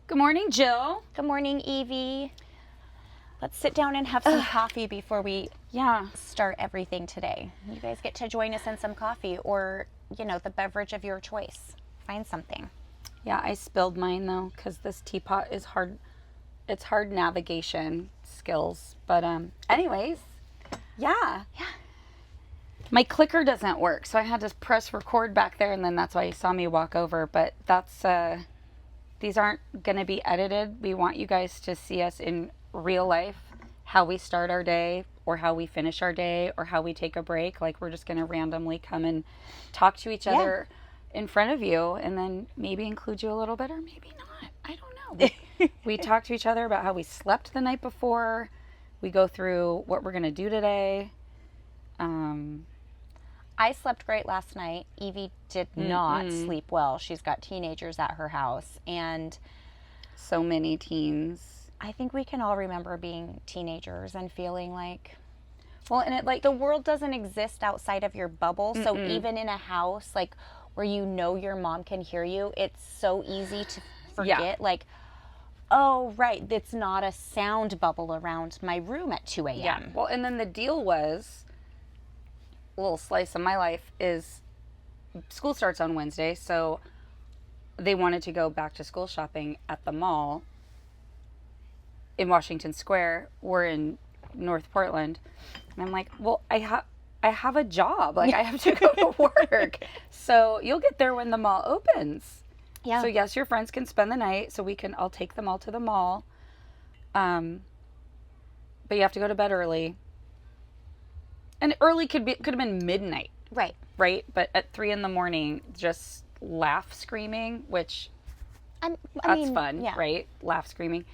Good morning, Jill. Good morning, Evie. Let's sit down and have some coffee before we start everything today. You guys get to join us in some coffee or, the beverage of your choice. Find something. Yeah, I spilled mine though because this teapot is hard. It's hard navigation skills. But anyways, yeah. My clicker doesn't work, so I had to press record back there, and then that's why you saw me walk over. But that's these aren't going to be edited. We want you guys to see us in real life, how we start our day or how we finish our day or how we take a break. Like, we're just going to randomly come and talk to each other in front of you, and then maybe include you a little bit or maybe not. I don't know. We talk to each other about how we slept the night before. We go through what we're going to do today. I slept great last night. Evie did not sleep well. She's got teenagers at her house, and so many teens. I think we can all remember being teenagers and feeling like, well, and the world doesn't exist outside of your bubble. So even in a house like where your mom can hear you, it's so easy to forget. Like, oh, right, it's not a sound bubble around my room at 2 a.m. Yeah. Well, and then the deal was, a little slice of my life is, school starts on Wednesday, so they wanted to go back to school shopping at the mall in Washington Square. We're in North Portland, and I'm like, well, I have a job, like I have to go to work, so you'll get there when the mall opens. Yeah. So yes, your friends can spend the night, so I'll take them all to the mall, but you have to go to bed early. And early could have been midnight. Right. Right? But at 3 a.m, just laugh screaming, which that's fun, right? Laugh screaming.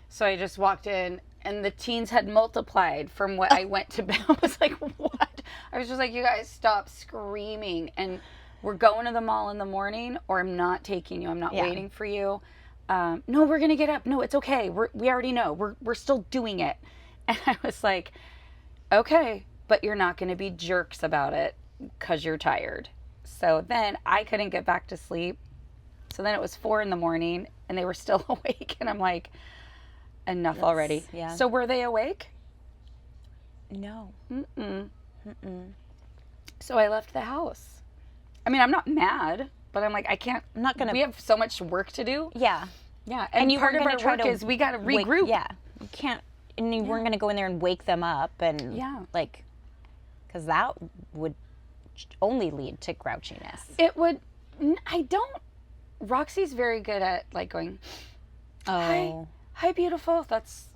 So I just walked in, and the teens had multiplied from what I went to bed. I was like, what? I was just like, you guys stop screaming. And we're going to the mall in the morning, or I'm not taking you. I'm not waiting for you. No, we're going to get up. No, it's okay. We already know. We're still doing it. And I was like, okay. But you're not going to be jerks about it because you're tired. So then I couldn't get back to sleep. So then it was 4 a.m, and they were still awake. And I'm like, enough already. Yeah. So were they awake? No. So I left the house. I mean, I'm not mad, but I'm like, I'm not going to. We have so much work to do. Yeah. Yeah. And you part of our try work is we got to regroup. You can't, and you weren't going to go in there and wake them up and because that would only lead to grouchiness. It would. Roxy's very good at like going, hi, beautiful. That's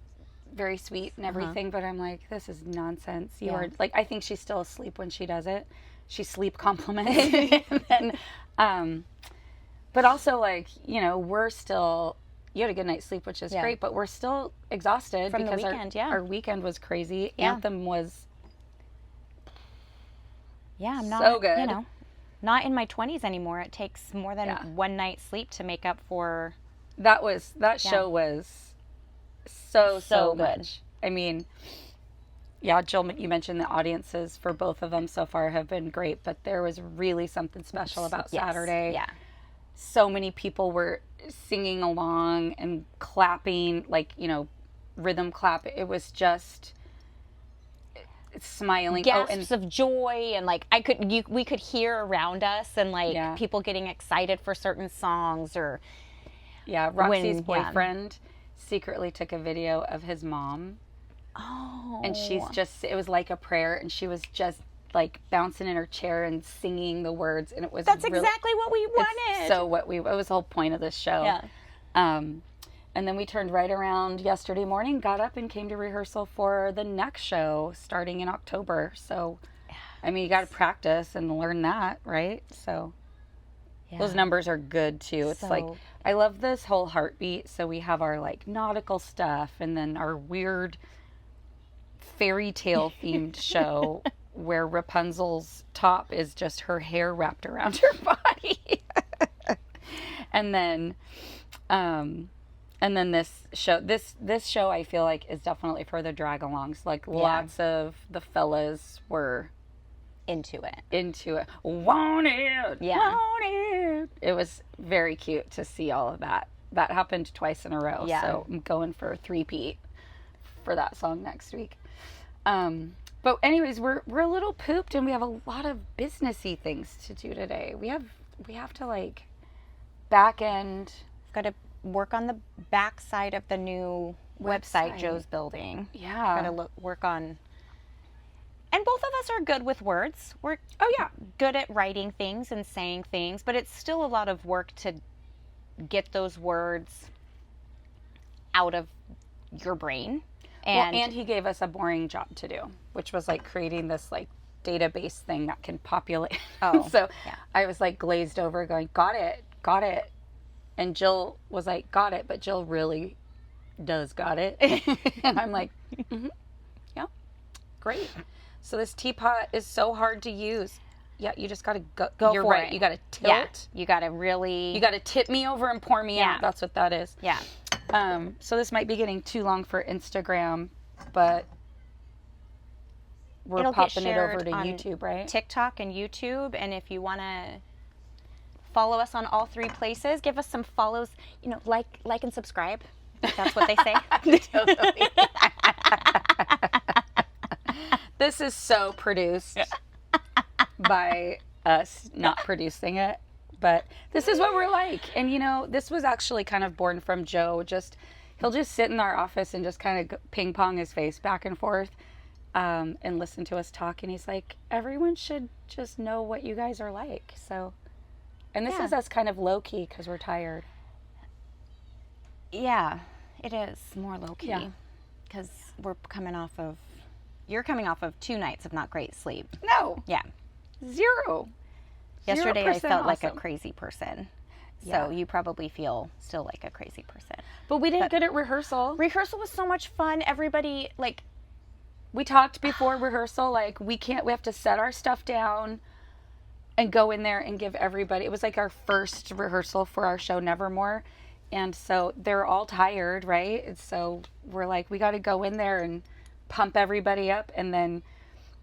very sweet and everything. But I'm like, this is nonsense. You are like, I think she's still asleep when she does it. She sleep compliments. And then, but also like, we're still, you had a good night's sleep, which is great, but we're still exhausted from because the weekend. our weekend was crazy. Yeah. Anthem was I'm not so good. Not in my 20s anymore. It takes more than one night's sleep to make up for. That show was so good. much. I mean, Jill, you mentioned the audiences for both of them so far have been great, but there was really something special about Saturday. Yeah. So many people were singing along and clapping, like, rhythm clap. It was just smiling, gasps of joy, and like we could hear around us, and like people getting excited for certain songs, or Roxy's boyfriend secretly took a video of his mom. And it was like a prayer, and she was just like bouncing in her chair and singing the words, and that's exactly what we wanted. So it was the whole point of this show. And then we turned right around yesterday morning, got up and came to rehearsal for the next show starting in October. So, I mean, you got to practice and learn that, right? So those numbers are good too. It's like, I love this whole heartbeat. So we have our like nautical stuff, and then our weird fairy tale themed show where Rapunzel's top is just her hair wrapped around her body. And then this show I feel like is definitely for the drag-alongs. Like lots of the fellas were into it. Want it. Yeah. Want it. It was very cute to see all of that that happened twice in a row. Yeah. So I'm going for a three-peat for that song next week. But anyways, we're a little pooped and we have a lot of businessy things to do today. We have to like back end. Got to work on the back side of the new website Joe's building. Yeah. Got to work on. And both of us are good with words. We're good at writing things and saying things, but it's still a lot of work to get those words out of your brain. And he gave us a boring job to do, which was like creating this like database thing that can populate. Oh, so yeah. I was like glazed over going, got it. And Jill was like, got it. But Jill really does got it. And I'm like, yeah, great. So this teapot is so hard to use. Yeah, you just got to go. You're for right. it. You got to tilt. Yeah. You got to really. You got to tip me over and pour me out. That's what that is. Yeah. So this might be getting too long for Instagram, but we're popping it over to YouTube, right? TikTok and YouTube. And if you want to follow us on all three places, give us some follows, like and subscribe. That's what they say. Totally. This is so produced by us not producing it. But this is what we're like. And, this was actually kind of born from Joe. He'll just sit in our office and just kind of ping pong his face back and forth and listen to us talk. And he's like, everyone should just know what you guys are like. So, and this is us kind of low key because we're tired. Yeah, it is more low key because you're coming off of 2 nights of not great sleep. No. Yeah. 0. Yesterday I felt like a awesome. Crazy person. So you probably feel still like a crazy person. But we did good at rehearsal. Rehearsal was so much fun. Everybody, we talked before rehearsal, we have to set our stuff down and go in there and give everybody, it was like our first rehearsal for our show Nevermore. And so they're all tired, right? And so we're like, we got to go in there and pump everybody up. And then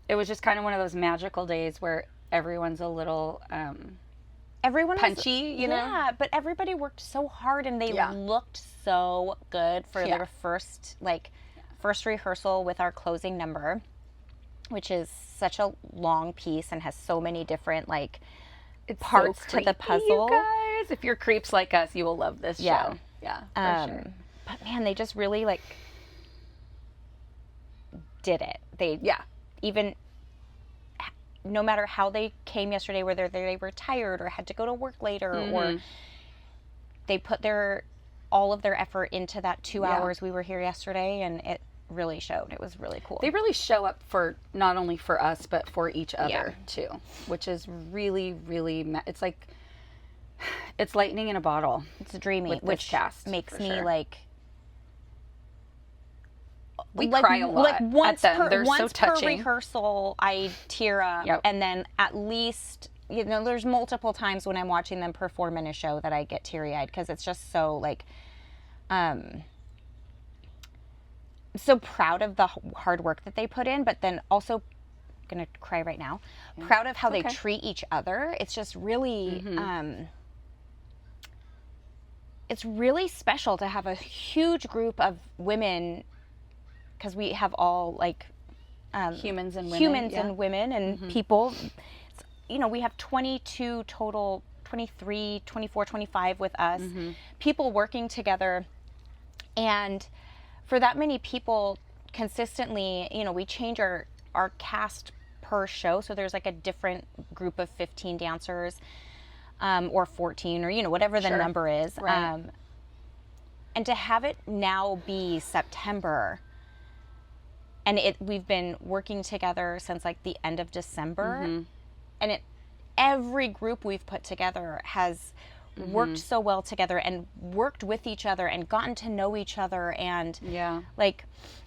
it was just kind of one of those magical days where everyone's a little everyone punchy, Yeah, but everybody worked so hard and they looked so good for their first rehearsal with our closing number, which is such a long piece and has so many different parts so to the puzzle. You guys, if you're creeps like us, you will love this show. Yeah, for sure. But man, they just really did it. They even no matter how they came yesterday, whether they were tired or had to go to work later, or they put all of their effort into that 2 hours we were here yesterday, and it really showed. It was really cool. They really show up for not only for us but for each other too, which is really, really. It's lightning in a bottle. It's dreamy, which cast makes me sure. We cry a lot once at them. They're so touching. Per rehearsal, I tear up, and then at least there's multiple times when I'm watching them perform in a show that I get teary-eyed because it's just so so proud of the hard work that they put in, but then also I'm gonna cry right now. Proud of how they treat each other. It's just really. It's really special to have a huge group of women. Because we have all humans and women and people. We have 22 total, 23, 24, 25 with us, people working together. And for that many people consistently, we change our cast per show. So there's a different group of 15 dancers or 14 or, whatever the number is. Right. And to have it now be September. And we've been working together since the end of December, and every group we've put together has worked so well together and worked with each other and gotten to know each other and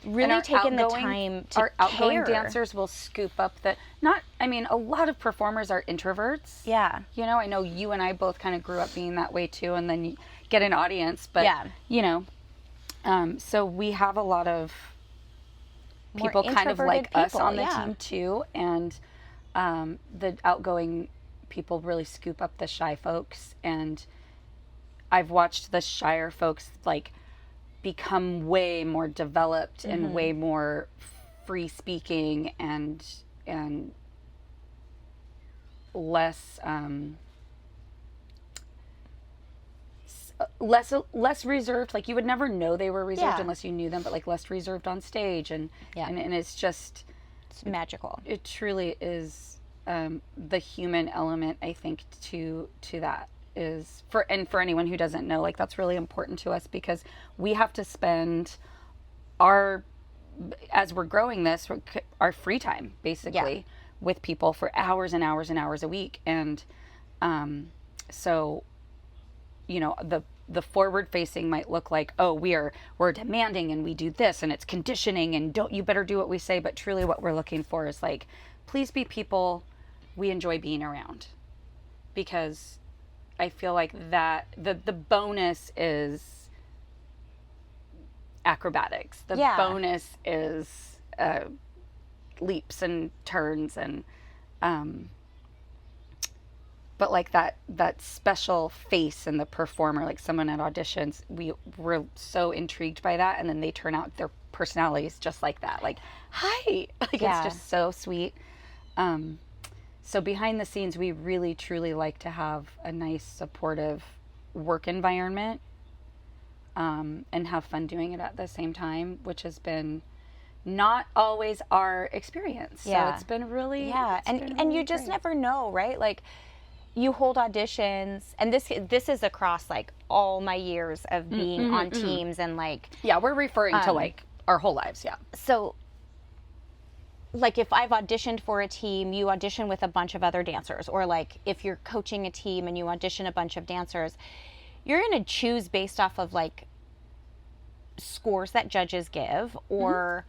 really taken the time to our outgoing care. Dancers will scoop up a lot of performers are introverts. Yeah. I know you and I both kind of grew up being that way too, and then you get an audience, but so we have a lot of people kind of like us on the team too, and the outgoing people really scoop up the shy folks, and I've watched the Shire folks like become way more developed and way more free speaking and less less reserved. Like you would never know they were reserved unless you knew them, but like less reserved on stage and it's just magical. It truly is the human element, I think, to that is for anyone who doesn't know, like that's really important to us because we have to spend as we're growing this, our free time basically with people for hours and hours and hours a week. And so, you know, the forward facing might look like, oh, we're demanding and we do this and it's conditioning and you better do what we say. But truly what we're looking for is like, please be people we enjoy being around, because I feel like that the bonus is acrobatics. The bonus is leaps and turns and but like that special face in the performer, like someone at auditions, we're so intrigued by that, and then they turn out their personalities just like that. Like, hi, like it's just so sweet. So behind the scenes, we really truly like to have a nice, supportive work environment, and have fun doing it at the same time, which has been not always our experience. So it's been really and you just never know, right? Like you hold auditions, and this is across like all my years of being on teams and like we're referring to like our whole lives. So like if I've auditioned for a team, you audition with a bunch of other dancers, or like if you're coaching a team and you audition a bunch of dancers, you're going to choose based off of like scores that judges give, or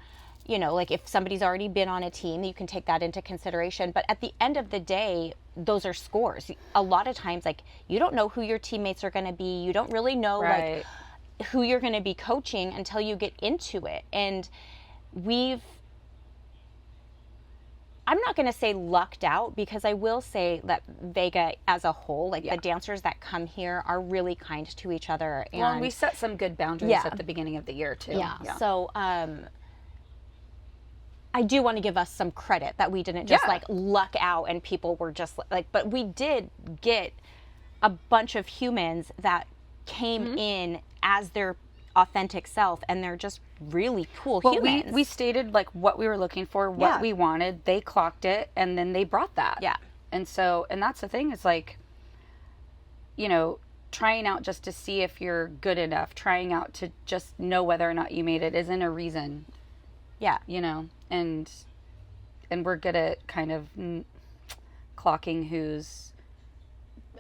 you know, like if somebody's already been on a team, you can take that into consideration. But at the end of the day, those are scores. A lot of times, like you don't know who your teammates are going to be. You don't really know like who you're going to be coaching until you get into it. And I'm not going to say lucked out, because I will say that Vega as a whole, like the dancers that come here are really kind to each other. And we set some good boundaries at the beginning of the year too. So I do want to give us some credit that we didn't just like luck out and people were just like, but we did get a bunch of humans that came in as their authentic self, and they're just really cool humans. We stated like what we were looking for, what we wanted. They clocked it, and then they brought that. And that's the thing, is like, you know, trying out just to see if you're good enough, trying out to just know whether or not you made it isn't a reason. You know, and we're good at kind of clocking who's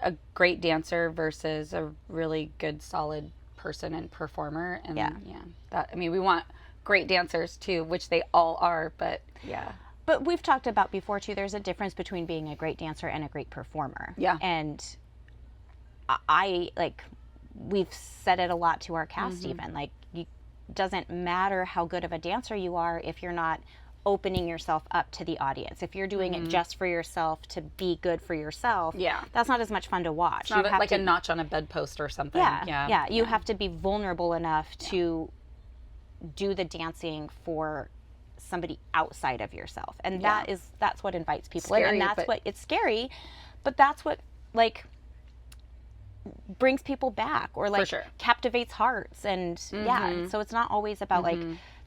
a great dancer versus a really good, solid person and performer. And that, I mean, we want great dancers too, which they all are, but but we've talked about before too, there's a difference between being a great dancer and a great performer. And I like, we've said it a lot to our cast, even like, doesn't matter how good of a dancer you are if you're not opening yourself up to the audience. If you're doing it just for yourself to be good for yourself, that's not as much fun to watch. It's not like a notch on a bedpost or something. You have to be vulnerable enough to do the dancing for somebody outside of yourself, and that's what invites people in, and that's what, it's scary, but that's what like brings people back, or like captivates hearts. And so it's not always about like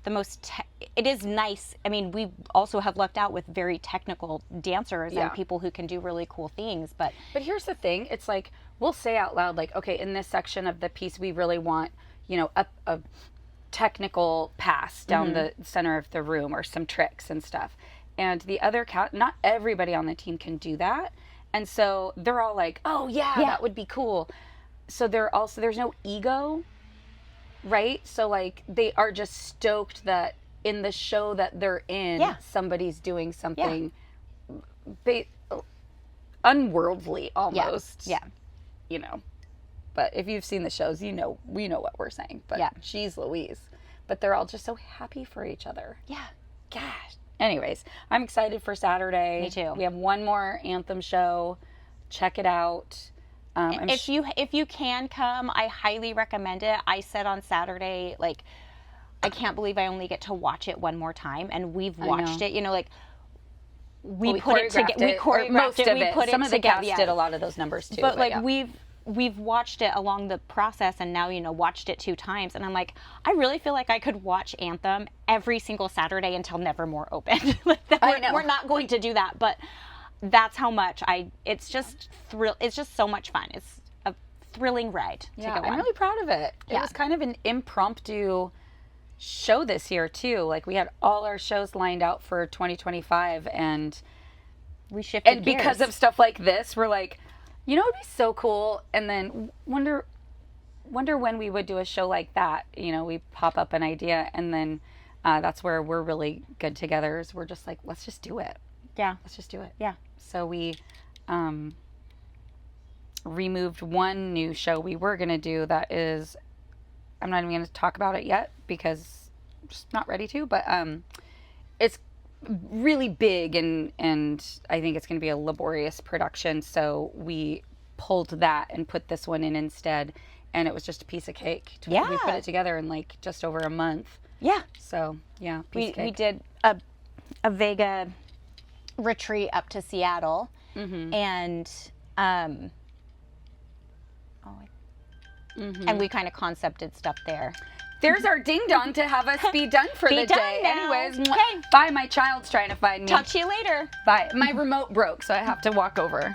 the most it is nice. I mean, we also have lucked out with very technical dancers and people who can do really cool things, but here's the thing, it's like we'll say out loud like, okay, in this section of the piece we really want, you know, a technical pass down the center of the room, or some tricks and stuff, and the other not everybody on the team can do that. And so they're all like, oh that would be cool. So there's no ego, right? So like they are just stoked that in the show that they're in, somebody's doing something unworldly almost. You know. But if you've seen the shows, we know what we're saying. But she's Louise. But they're all just so happy for each other. Gosh. Anyways, I'm excited for Saturday. Me too. We have one more anthem show. Check it out. If you can come, I highly recommend it. I said on Saturday, like, I can't believe I only get to watch it one more time, and we've watched it. You know, like we put it together. We choreographed it. We put it together. Some of the cast did a lot of those numbers too. But like we've watched it along the process, and now watched it 2 times, and I'm like, I really feel like I could watch Anthem every single Saturday until Nevermore opened. Like we're not going to do that, but that's how much it's just so much fun. It's a thrilling ride to go on. I'm really proud of it. It was kind of an impromptu show this year too. Like we had all our shows lined out for 2025, and we shifted and because gears. of stuff like this, we're like, it'd be so cool. And then wonder when we would do a show like that. We pop up an idea, and then that's where we're really good together. Is we're just like, let's just do it. Yeah, let's just do it. Yeah. So we removed one new show we were gonna do that is, I'm not even going to talk about it yet because I'm just not ready to, but it's really big, and I think it's going to be a laborious production, so we pulled that and put this one in instead, and it was just a piece of cake. Yeah. We put it together in like just over a month. Yeah. So, yeah, piece of cake. We did a Vega retreat up to Seattle, and and we kind of concepted stuff there. There's our ding dong to have us be done for the day. Now. Anyways, okay. Bye. My child's trying to find me. Talk to you later. Bye. My remote broke, so I have to walk over.